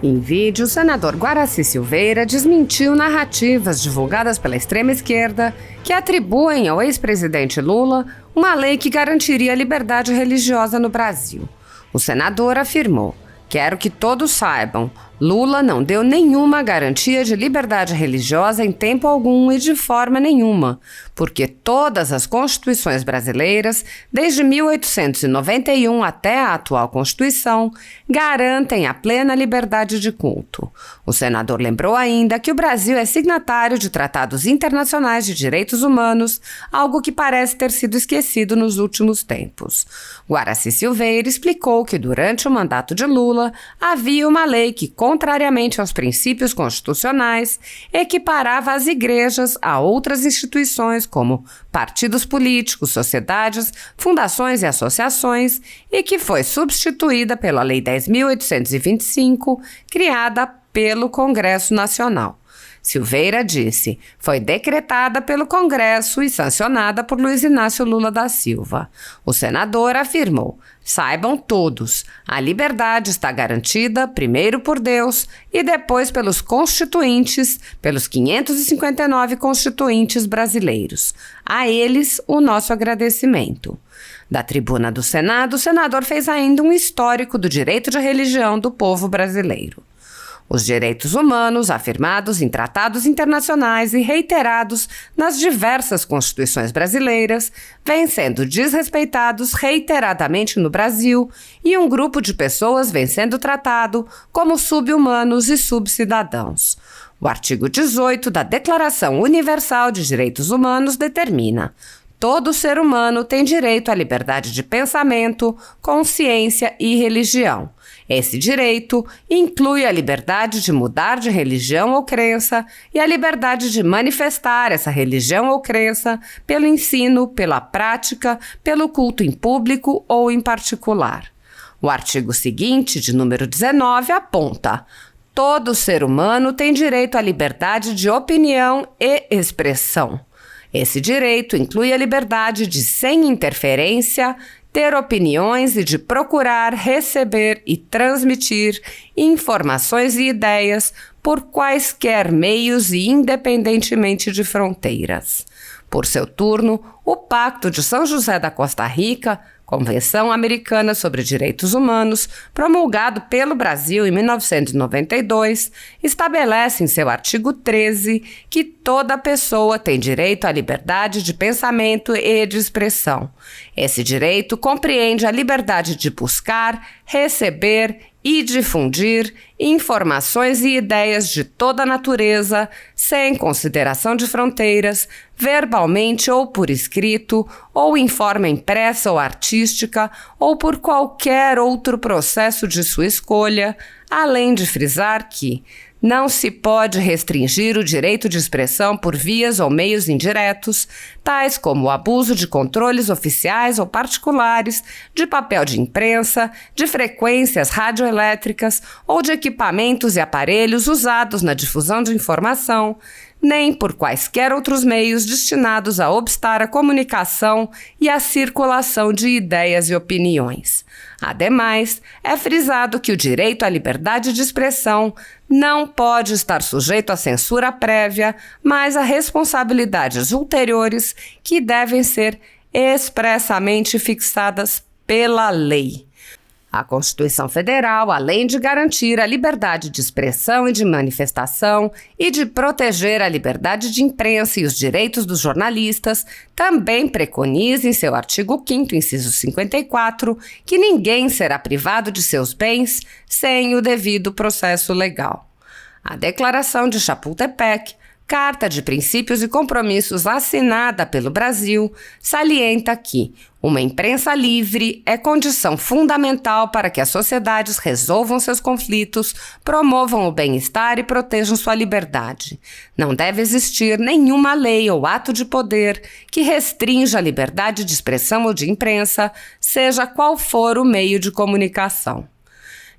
Em vídeo, o senador Guaraci Silveira desmentiu narrativas divulgadas pela extrema-esquerda que atribuem ao ex-presidente Lula uma lei que garantiria a liberdade religiosa no Brasil. O senador afirmou: "Quero que todos saibam, Lula não deu nenhuma garantia de liberdade religiosa em tempo algum e de forma nenhuma, porque todas as constituições brasileiras, desde 1891 até a atual Constituição, garantem a plena liberdade de culto." O senador lembrou ainda que o Brasil é signatário de tratados internacionais de direitos humanos, algo que parece ter sido esquecido nos últimos tempos. Guaraci Silveira explicou que durante o mandato de Lula havia uma lei que, contrariamente aos princípios constitucionais, equiparava as igrejas a outras instituições como partidos políticos, sociedades, fundações e associações, e que foi substituída pela Lei 10.825, criada pelo Congresso Nacional. Silveira disse: "Foi decretada pelo Congresso e sancionada por Luiz Inácio Lula da Silva." O senador afirmou: "Saibam todos, a liberdade está garantida primeiro por Deus e depois pelos constituintes, pelos 559 constituintes brasileiros. A eles, o nosso agradecimento." Da tribuna do Senado, o senador fez ainda um histórico do direito de religião do povo brasileiro. Os direitos humanos, afirmados em tratados internacionais e reiterados nas diversas constituições brasileiras, vêm sendo desrespeitados reiteradamente no Brasil e um grupo de pessoas vem sendo tratado como sub-humanos e subcidadãos. O artigo 18 da Declaração Universal de Direitos Humanos determina: "Todo ser humano tem direito à liberdade de pensamento, consciência e religião." Esse direito inclui a liberdade de mudar de religião ou crença e a liberdade de manifestar essa religião ou crença pelo ensino, pela prática, pelo culto em público ou em particular. O artigo seguinte, de número 19, aponta: "Todo ser humano tem direito à liberdade de opinião e expressão." Esse direito inclui a liberdade de, sem interferência, ter opiniões e de procurar, receber e transmitir informações e ideias por quaisquer meios e independentemente de fronteiras. Por seu turno, o Pacto de São José da Costa Rica, Convenção Americana sobre Direitos Humanos, promulgado pelo Brasil em 1992, estabelece em seu artigo 13 que toda pessoa tem direito à liberdade de pensamento e de expressão. Esse direito compreende a liberdade de buscar, receber e difundir informações e ideias de toda natureza, sem consideração de fronteiras, verbalmente ou por escrito, ou em forma impressa ou artística, ou por qualquer outro processo de sua escolha, além de frisar que não se pode restringir o direito de expressão por vias ou meios indiretos, tais como o abuso de controles oficiais ou particulares, de papel de imprensa, de frequências radioelétricas ou de equipamentos e aparelhos usados na difusão de informação, nem por quaisquer outros meios destinados a obstar a comunicação e a circulação de ideias e opiniões. Ademais, é frisado que o direito à liberdade de expressão não pode estar sujeito à censura prévia, mas a responsabilidades ulteriores que devem ser expressamente fixadas pela lei. A Constituição Federal, além de garantir a liberdade de expressão e de manifestação e de proteger a liberdade de imprensa e os direitos dos jornalistas, também preconiza em seu artigo 5º, inciso 54, que ninguém será privado de seus bens sem o devido processo legal. A Declaração de Chapultepec, Carta de Princípios e Compromissos assinada pelo Brasil, salienta que uma imprensa livre é condição fundamental para que as sociedades resolvam seus conflitos, promovam o bem-estar e protejam sua liberdade. Não deve existir nenhuma lei ou ato de poder que restrinja a liberdade de expressão ou de imprensa, seja qual for o meio de comunicação.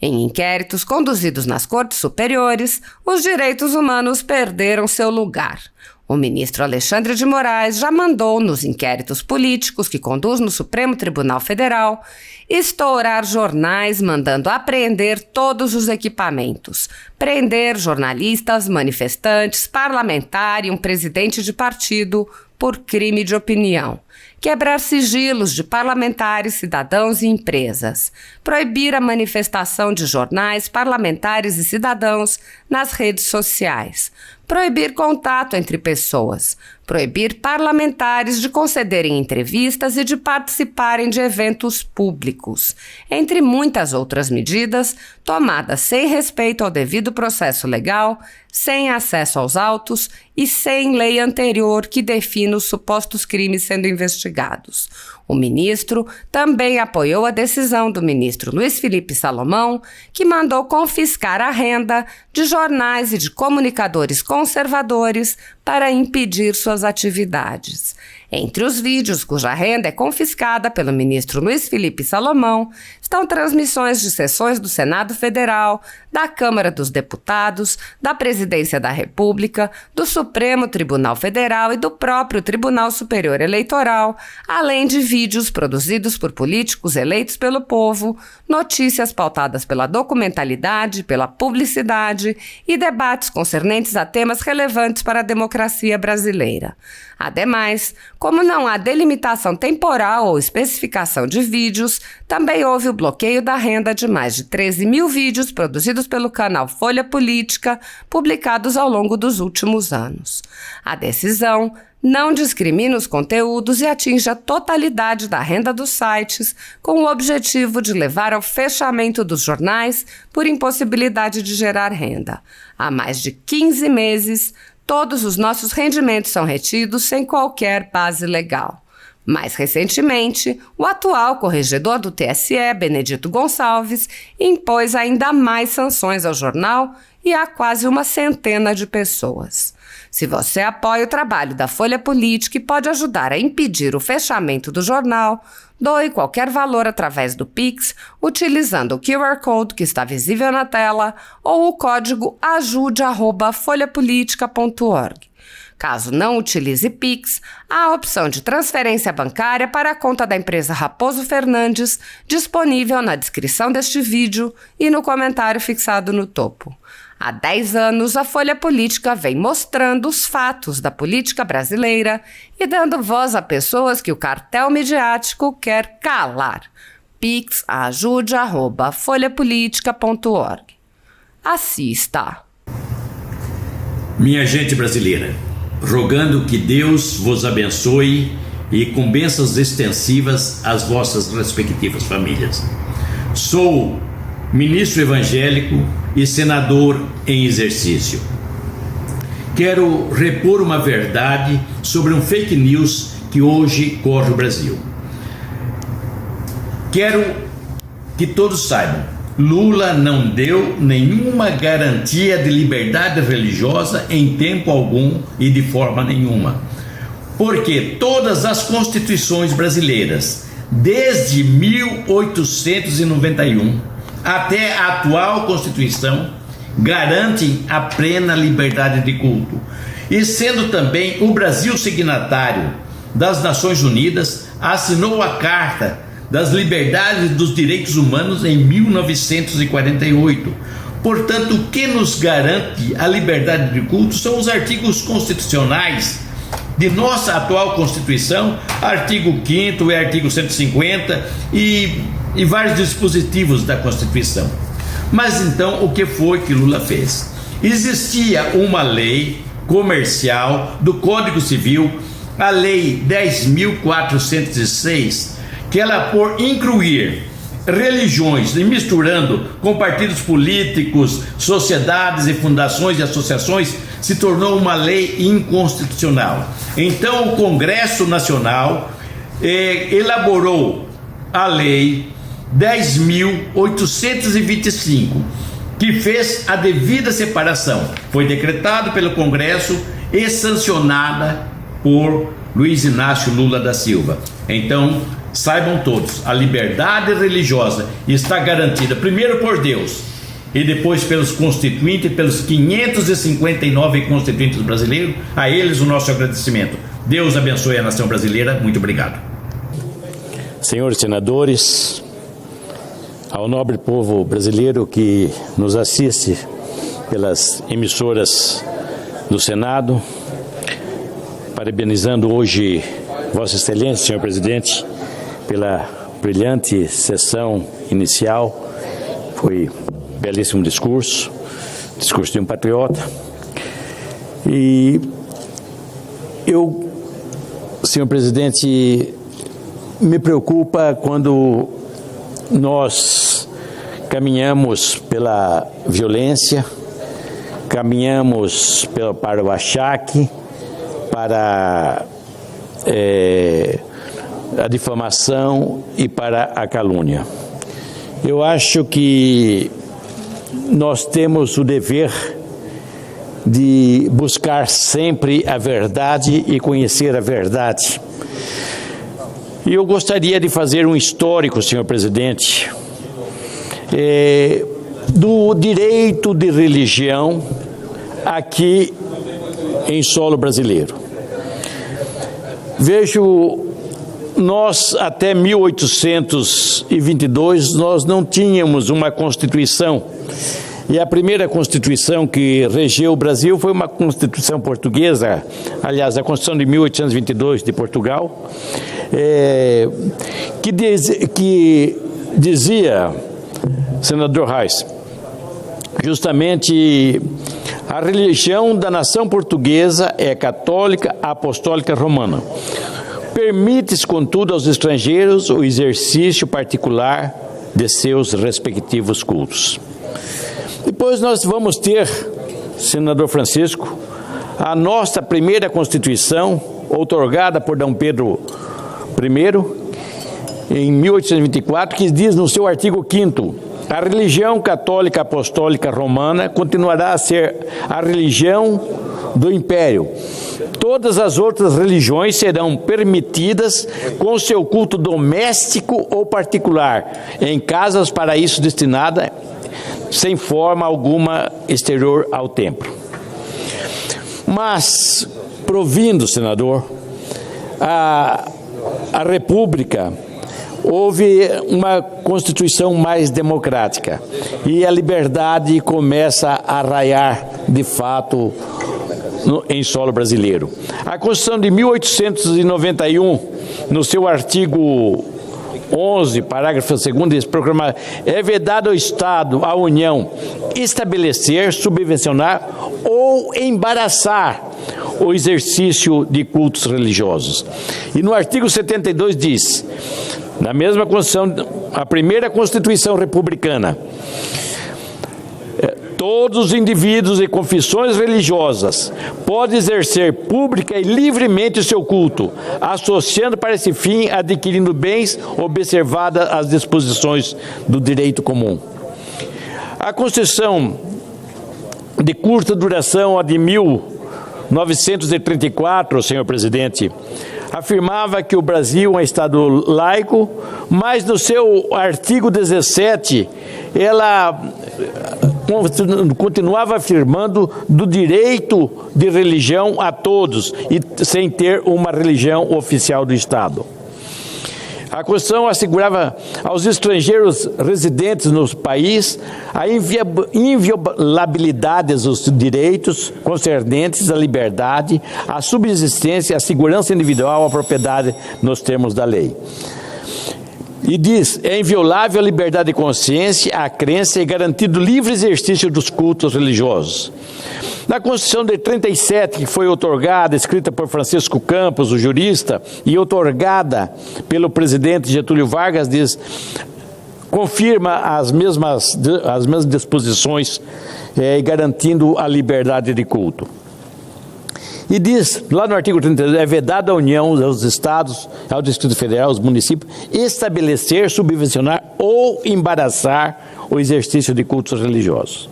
Em inquéritos conduzidos nas cortes superiores, os direitos humanos perderam seu lugar. O ministro Alexandre de Moraes já mandou, nos inquéritos políticos que conduz no Supremo Tribunal Federal, estourar jornais mandando apreender todos os equipamentos, prender jornalistas, manifestantes, parlamentar e um presidente de partido por crime de opinião, quebrar sigilos de parlamentares, cidadãos e empresas, proibir a manifestação de jornais, parlamentares e cidadãos nas redes sociais, proibir contato entre pessoas, proibir parlamentares de concederem entrevistas e de participarem de eventos públicos, entre muitas outras medidas tomadas sem respeito ao devido processo legal, sem acesso aos autos e sem lei anterior que defina os supostos crimes sendo investigados. O ministro também apoiou a decisão do ministro Luiz Felipe Salomão, que mandou confiscar a renda de jornais e de comunicadores conservadores para impedir suas atividades. Entre os vídeos cuja renda é confiscada pelo ministro Luiz Felipe Salomão estão transmissões de sessões do Senado Federal, da Câmara dos Deputados, da Presidência da República, do Supremo Tribunal Federal e do próprio Tribunal Superior Eleitoral, além de vídeos produzidos por políticos eleitos pelo povo, notícias pautadas pela documentalidade, pela publicidade e debates concernentes a temas relevantes para a democracia brasileira. Ademais, como não há delimitação temporal ou especificação de vídeos, também houve o bloqueio da renda de mais de 13 mil vídeos produzidos pelo canal Folha Política, publicados ao longo dos últimos anos. A decisão não discrimina os conteúdos e atinge a totalidade da renda dos sites, com o objetivo de levar ao fechamento dos jornais por impossibilidade de gerar renda. Há mais de 15 meses, todos os nossos rendimentos são retidos sem qualquer base legal. Mais recentemente, o atual corregedor do TSE, Benedito Gonçalves, impôs ainda mais sanções ao jornal e a quase uma centena de pessoas. Se você apoia o trabalho da Folha Política e pode ajudar a impedir o fechamento do jornal, doe qualquer valor através do Pix, utilizando o QR Code que está visível na tela ou o código ajude@folhapolitica.org. Caso não utilize Pix, há a opção de transferência bancária para a conta da empresa Raposo Fernandes, disponível na descrição deste vídeo e no comentário fixado no topo. Há 10 anos, a Folha Política vem mostrando os fatos da política brasileira e dando voz a pessoas que o cartel midiático quer calar. Pix ajude@folhapolitica.org. Assista. Minha gente brasileira, rogando que Deus vos abençoe e com bênçãos extensivas às vossas respectivas famílias. Sou ministro evangélico e senador em exercício. Quero repor uma verdade sobre um fake news que hoje corre o Brasil. Quero que todos saibam, Lula não deu nenhuma garantia de liberdade religiosa em tempo algum e de forma nenhuma. Porque todas as constituições brasileiras, desde 1891 até a atual Constituição, garantem a plena liberdade de culto. E sendo também o Brasil signatário das Nações Unidas, assinou a Carta das Liberdades e dos Direitos Humanos em 1948. Portanto, o que nos garante a liberdade de culto são os artigos constitucionais de nossa atual Constituição, artigo 5º e artigo 150 e vários dispositivos da Constituição. Mas então, o que foi que Lula fez? Existia uma lei comercial do Código Civil, a Lei 10.406, que ela, por incluir religiões e misturando com partidos políticos, sociedades e fundações e associações, se tornou uma lei inconstitucional. Então o Congresso Nacional elaborou a Lei 10.825, que fez a devida separação. Foi decretado pelo Congresso e sancionada por Luiz Inácio Lula da Silva. Então, saibam todos, a liberdade religiosa está garantida, primeiro por Deus, e depois pelos constituintes, pelos 559 constituintes brasileiros. A eles o nosso agradecimento. Deus abençoe a nação brasileira. Muito obrigado. Senhores senadores, ao nobre povo brasileiro que nos assiste pelas emissoras do Senado, parabenizando hoje Vossa Excelência, senhor presidente, pela brilhante sessão inicial. Foi um belíssimo discurso de um patriota. E eu, senhor presidente, me preocupa quando nós caminhamos pela violência, caminhamos para o achaque, para a difamação e para a calúnia. Eu acho que nós temos o dever de buscar sempre a verdade e conhecer a verdade. E eu gostaria de fazer um histórico, senhor presidente, do direito de religião aqui em solo brasileiro. Vejo, nós até 1822 nós não tínhamos uma Constituição. E a primeira Constituição que regeu o Brasil foi uma Constituição portuguesa, aliás, a Constituição de 1822 de Portugal, que dizia, senador Reis, justamente a religião da nação portuguesa é católica, apostólica romana. Permite-se, contudo, aos estrangeiros o exercício particular de seus respectivos cultos. Depois nós vamos ter, senador Francisco, a nossa primeira Constituição, outorgada por D. Pedro I, em 1824, que diz no seu artigo 5º: a religião católica apostólica romana continuará a ser a religião do Império. Todas as outras religiões serão permitidas com seu culto doméstico ou particular, em casas para isso destinadas, sem forma alguma exterior ao templo. Mas, provindo, senador, a República, houve uma Constituição mais democrática e a liberdade começa a raiar, de fato, em solo brasileiro. A Constituição de 1891, no seu artigo 11, parágrafo 2º, diz: é vedado ao Estado, à União, estabelecer, subvencionar ou embaraçar o exercício de cultos religiosos. E no artigo 72 diz, na mesma Constituição, a primeira Constituição republicana: todos os indivíduos e confissões religiosas podem exercer pública e livremente o seu culto, associando para esse fim, adquirindo bens, observadas as disposições do direito comum. A Constituição de curta duração, a de 1934, senhor presidente, afirmava que o Brasil é um Estado laico, mas no seu artigo 17, ela continuava afirmando do direito de religião a todos, e sem ter uma religião oficial do Estado. A Constituição assegurava aos estrangeiros residentes no país a inviolabilidade dos direitos concernentes à liberdade, à subsistência, à segurança individual, à propriedade nos termos da lei. E diz, é inviolável a liberdade de consciência, a crença e garantido o livre exercício dos cultos religiosos. Na Constituição de 37, que foi outorgada, escrita por Francisco Campos, o jurista, e outorgada pelo presidente Getúlio Vargas, diz, confirma as mesmas disposições, garantindo a liberdade de culto. E diz, lá no artigo 32, é vedado à União, aos Estados, ao Distrito Federal, aos municípios, estabelecer, subvencionar ou embaraçar o exercício de cultos religiosos.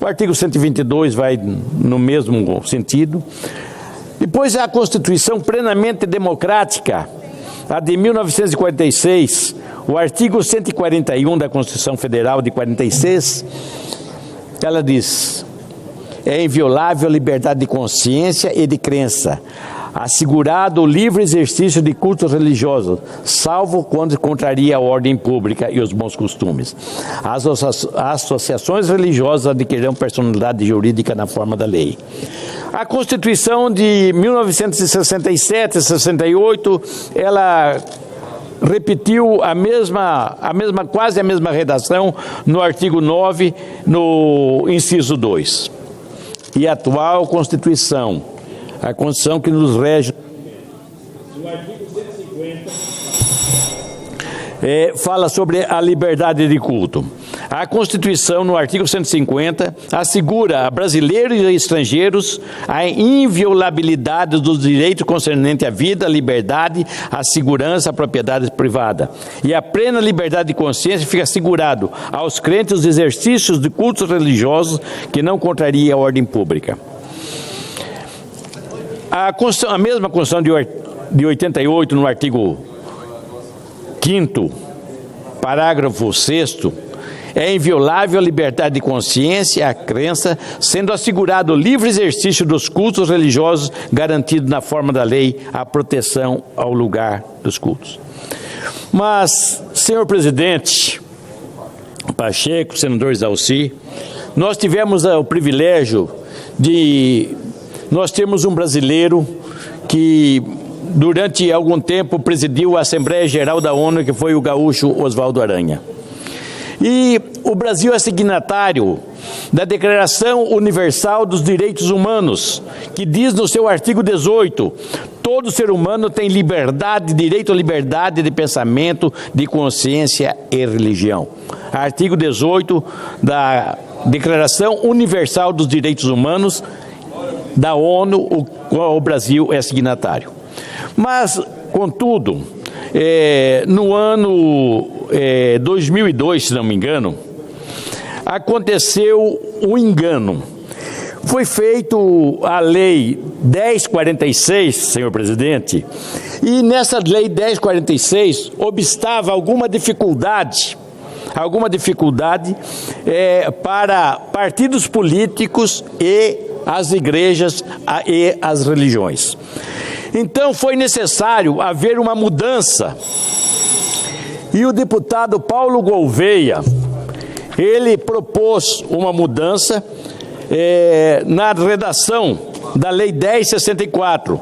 O artigo 122 vai no mesmo sentido. Depois, a Constituição plenamente democrática a de 1946, o artigo 141 da Constituição Federal de 46, ela diz: é inviolável a liberdade de consciência e de crença, assegurado o livre exercício de cultos religiosos, salvo quando contraria a ordem pública e os bons costumes. As associações religiosas adquirirão personalidade jurídica na forma da lei. A Constituição de 1967 e 68, ela repetiu quase a mesma redação no artigo 9, no inciso 2. E a atual Constituição, a Constituição que nos rege, no artigo 150, fala sobre a liberdade de culto. A Constituição, no artigo 150, assegura a brasileiros e estrangeiros a inviolabilidade dos direitos concernentes à vida, à liberdade, à segurança, à propriedade privada. E a plena liberdade de consciência fica assegurado aos crentes os exercícios de cultos religiosos que não contraria a ordem pública. A mesma Constituição de 88, no artigo 5º, parágrafo 6º, é inviolável a liberdade de consciência, a crença, sendo assegurado o livre exercício dos cultos religiosos, garantido na forma da lei a proteção ao lugar dos cultos. Mas, senhor presidente Pacheco, senador Isalci, nós tivemos o privilégio de nós termos um brasileiro que durante algum tempo presidiu a Assembleia Geral da ONU, que foi o gaúcho Oswaldo Aranha. E o Brasil é signatário da Declaração Universal dos Direitos Humanos, que diz no seu artigo 18, todo ser humano tem liberdade, direito à liberdade de pensamento, de consciência e religião. Artigo 18 da Declaração Universal dos Direitos Humanos da ONU, o qual o Brasil é signatário. Mas, contudo, no ano 2002, se não me engano, aconteceu um engano. Foi feito a Lei 1046, senhor presidente, e nessa Lei 1046 obstava alguma dificuldade para partidos políticos e as igrejas e as religiões. Então foi necessário haver uma mudança. E o deputado Paulo Gouveia, ele propôs uma mudança na redação da Lei 1064,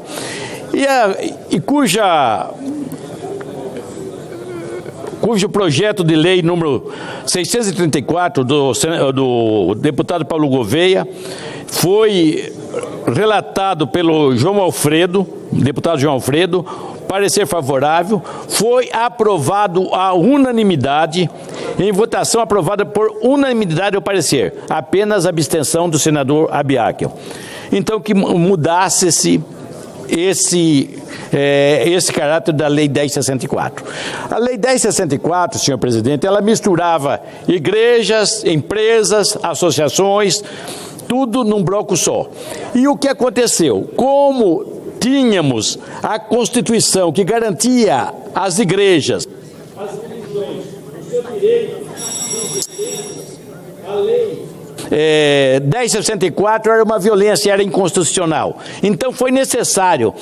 cujo projeto de lei número 634 do deputado Paulo Gouveia foi relatado pelo deputado João Alfredo, parecer favorável, foi aprovado à unanimidade, em votação aprovada por unanimidade o parecer, apenas a abstenção do senador Abiakel. Então que mudasse esse caráter da Lei 1064. A Lei 1064, senhor presidente, ela misturava igrejas, empresas, associações, tudo num bloco só. E o que aconteceu? Como tínhamos a Constituição que garantia às igrejas, às religiões, o seu direito, a Lei 1064 era uma violência, era inconstitucional. Então foi necessário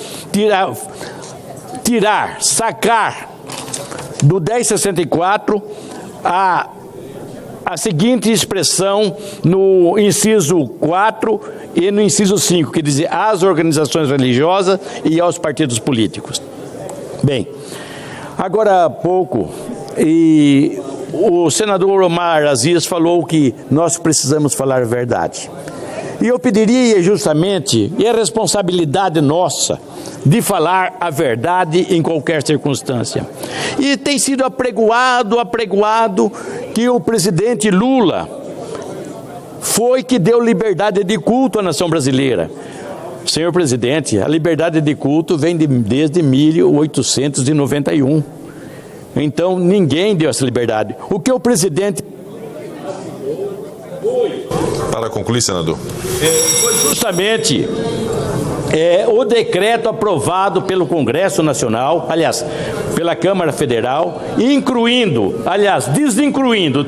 sacar do 1064 a seguinte expressão no inciso 4 e no inciso 5, que dizia às organizações religiosas e aos partidos políticos. Bem, agora há pouco, o senador Omar Aziz falou que nós precisamos falar a verdade. E eu pediria justamente, e é responsabilidade nossa, de falar a verdade em qualquer circunstância. E tem sido apregoado que o presidente Lula foi que deu liberdade de culto à nação brasileira. Senhor presidente, a liberdade de culto vem desde 1891. Então, ninguém deu essa liberdade. O que o presidente... Para concluir, senador. Foi justamente o decreto aprovado pelo Congresso Nacional, aliás, pela Câmara Federal,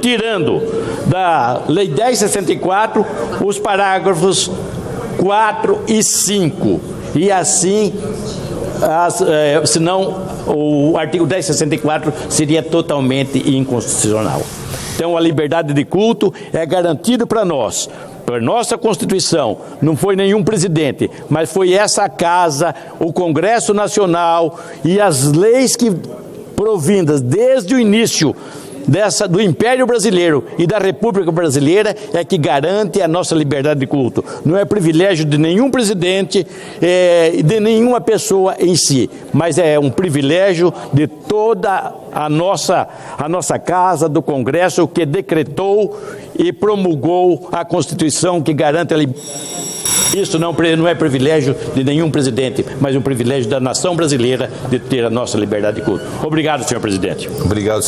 tirando da Lei 10.64 os parágrafos 4 e 5. E assim, senão o artigo 10.64 seria totalmente inconstitucional. Então, a liberdade de culto é garantida para nós. Por nossa Constituição, não foi nenhum presidente, mas foi essa casa, o Congresso Nacional e as leis que provindas desde o início do Império Brasileiro e da República Brasileira é que garante a nossa liberdade de culto. Não é privilégio de nenhum presidente e de nenhuma pessoa em si, mas é um privilégio de toda a nossa casa, do Congresso, que decretou e promulgou a Constituição que garante a liberdade. Isso não é privilégio de nenhum presidente, mas um privilégio da nação brasileira de ter a nossa liberdade de culto. Obrigado, senhor presidente. Obrigado.